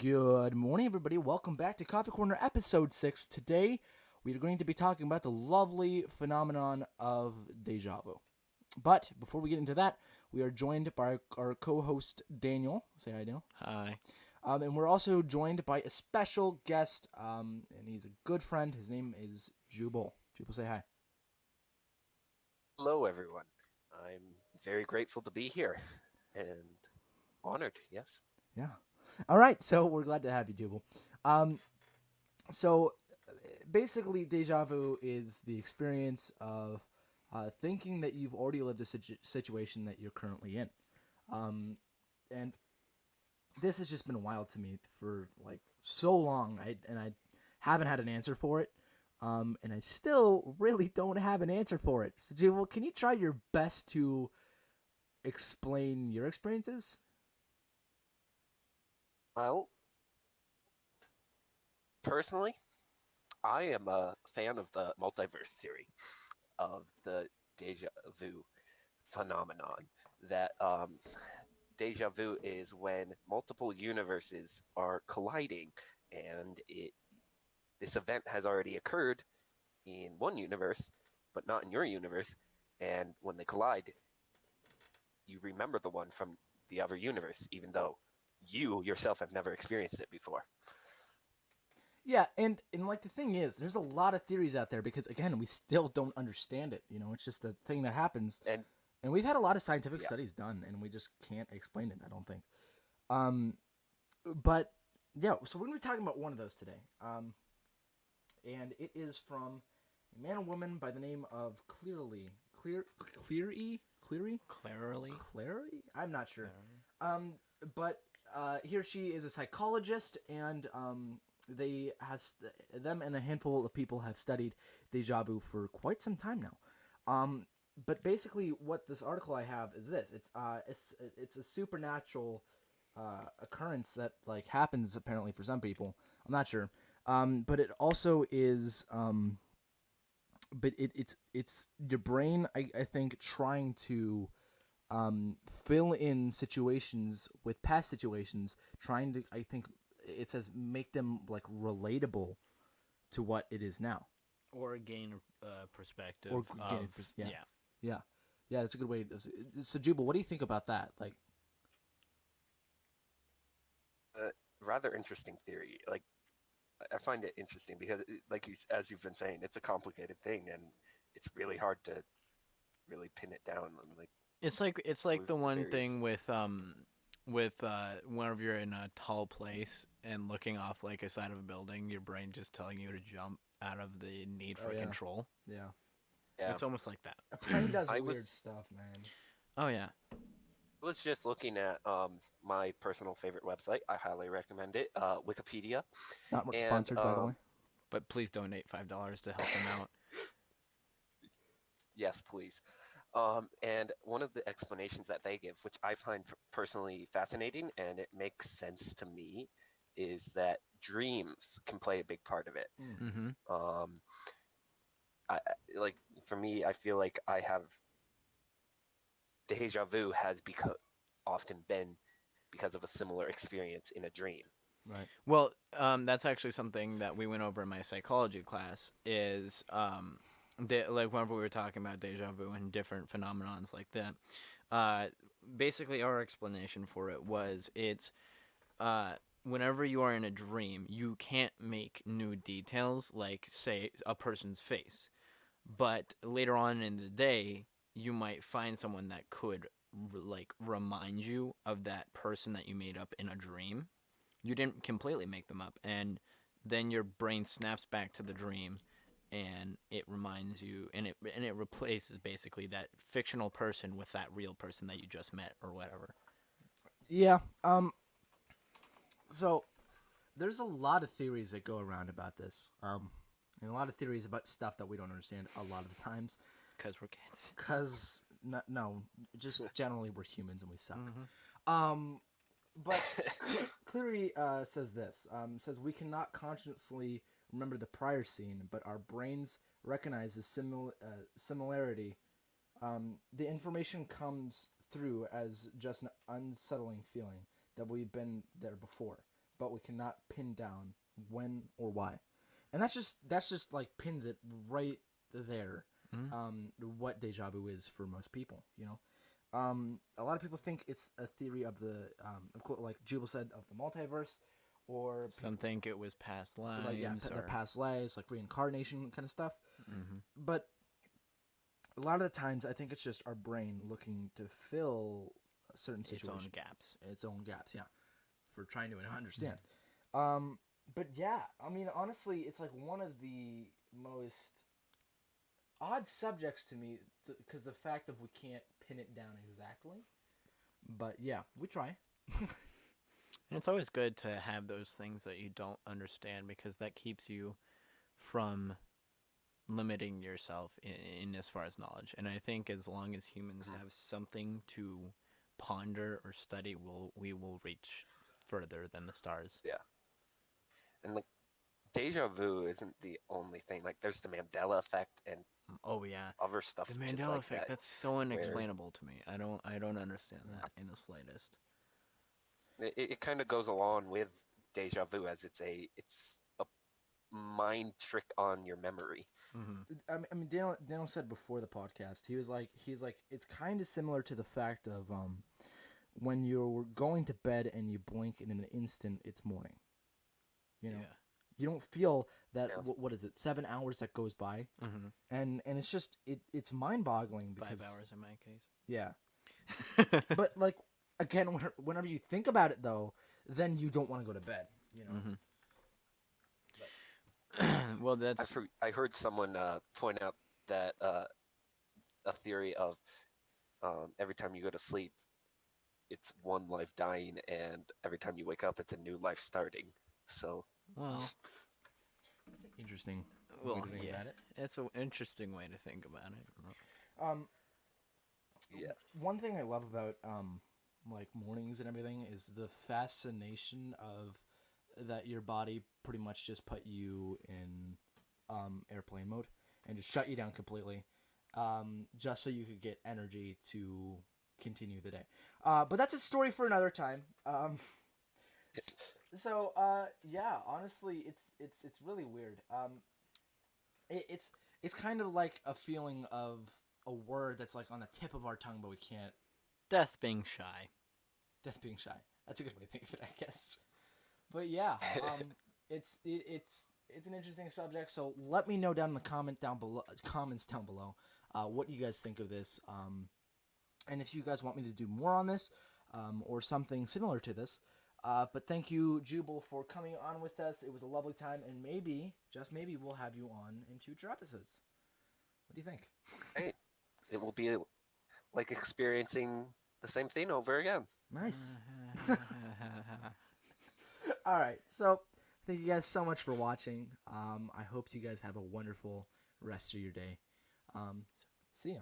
Good morning, everybody. Welcome back to Coffee Corner Episode 6. Today, we are going to be talking about the lovely phenomenon of deja vu. But before we get into that, we are joined by our co-host, Daniel. Say hi, Daniel. Hi. And we're also joined by a special guest, and he's a good friend. His name is Jubal. Jubal, say hi. Hello, everyone. I'm very grateful to be here and honored, yes. Yeah. All right, so we're glad to have you, Jubal. Um, so basically, deja vu is the experience of thinking that you've already lived a situation that you're currently in. And this has just been wild to me for like so long. I haven't had an answer for it. And I still really don't have an answer for it. So, Jubal, can you try your best to explain your experiences? Well, personally, I am a fan of the Multiverse Theory, of the Déjà vu phenomenon. That Déjà vu is when multiple universes are colliding, and this event has already occurred in one universe, but not in your universe. And when they collide, you remember the one from the other universe, even though you yourself have never experienced it before. Yeah, and like the thing is, there's a lot of theories out there because again, we still don't understand it. It's just a thing that happens, And and we've had a lot of scientific yeah, studies done, and we just can't explain it. I don't think. Um, but yeah, so we're gonna be talking about one of those today. And it is from a man and woman by the name of Clarily. Clary. I'm not sure. But he or she is a psychologist, and they have them and a handful of people have studied deja vu for quite some time now. But basically, what this article I have is this: it's a supernatural occurrence that like happens apparently for some people. I'm not sure, but it also is. But it's your brain. I think trying to fill in situations with past situations, trying to, I think it says, make them like relatable to what it is now. Or gain perspective. Or gain yeah. Yeah. Yeah, that's a good way. So, Jubal, what do you think about that? Like, rather interesting theory. Like, I find it interesting because, like as you've been saying, it's a complicated thing, and it's really hard to really pin it down. Like, It's like the the one various. thing with whenever you're in a tall place and looking off like a side of a building, your brain just telling you to jump out of the need oh for yeah, control. yeah. Yeah, It's almost like that. A brain does I weird was stuff, man. Oh yeah. was just looking at my personal favorite website. I highly recommend it, Wikipedia, Not much and sponsored, by the way. But please donate $5 to help them out. yes, please. And one of the explanations that they give, which I find personally fascinating and it makes sense to me, is that dreams can play a big part of it. Mm. Mm-hmm. Um, I like for me, I feel like I have deja vu has often been because of a similar experience in a dream. Right. Well, that's actually something that we went over in my psychology class. Is like whenever we were talking about deja vu and different phenomenons like that. Uh, Basically, our explanation for it was it's whenever you are in a dream, you can't make new details like say a person's face, but later on in the day, you might find someone that could like remind you of that person that you made up in a dream. You didn't completely make them up, and then your brain snaps back to the dream and it reminds you, and it replaces basically that fictional person with that real person that you just met or whatever. Yeah. So there's a lot of theories that go around about this. And a lot of theories about stuff that we don't understand a lot of the times. Because we're kids. Because no, just generally we're humans and we suck. Mm-hmm. But Cleary says this. Says we cannot consciously remember the prior scene, but our brains recognize the similarity. The information comes through as just an unsettling feeling that we've been there before. but we cannot pin down when or why. And that's just like pins it right there. What deja vu is for most people, you know. A lot of people think it's a theory of the, like Jubal said, of the multiverse, or Some think it was past lives. like or... their past lives, like reincarnation kind of stuff. Mm-hmm. But a lot of the times, I think it's just our brain looking to fill a certain situation, its own gaps, yeah, for trying to understand. But yeah, I mean, honestly, it's like one of the most odd subjects to me, because the fact of we can't pin it down exactly. But yeah, we try. And it's always good to have those things that you don't understand, because that keeps you from limiting yourself in as far as knowledge. And I think as long as humans have something to ponder or study, we will reach further than the stars. Yeah. And like deja vu isn't the only thing. Like there's the Mandela effect and Oh yeah, other stuff. the just Mandela like effect. that, That's so unexplainable to me. I don't understand that in the slightest. it kind of goes along with deja vu, as it's a mind trick on your memory. Mm-hmm. I mean, Daniel said before the podcast, he's like, it's kind of similar to the fact of when you're going to bed and you blink and in an instant it's morning. You know, you don't feel that. What is it? 7 hours that goes by, and it's just it's mind boggling. 5 hours in my case. Yeah, but like again, whenever you think about it though, then you don't want to go to bed. You know. Well, that's. I heard someone point out that a theory of every time you go to sleep, it's one life dying, and every time you wake up, it's a new life starting. So. Well. That's interesting. Well, way to think about it. It's an interesting way to think about it. Yes. One thing I love about like mornings and everything is the fascination of that your body pretty much just put you in airplane mode and just shut you down completely, just so you could get energy to continue the day. But that's a story for another time. So yeah, honestly, it's really weird. It's kind of like a feeling of a word that's like on the tip of our tongue, but we can't. Death being shy. Death being shy. That's a good way to think of it, I guess. But yeah, it's an interesting subject. So let me know down in the comments down below, what you guys think of this, and if you guys want me to do more on this, or something similar to this. But thank you, Jubal, for coming on with us. It was a lovely time, and maybe, just maybe, we'll have you on in future episodes. What do you think? Hey, it will be like experiencing the same thing over again. Nice. All right. So thank you guys so much for watching. I hope you guys have a wonderful rest of your day. See ya.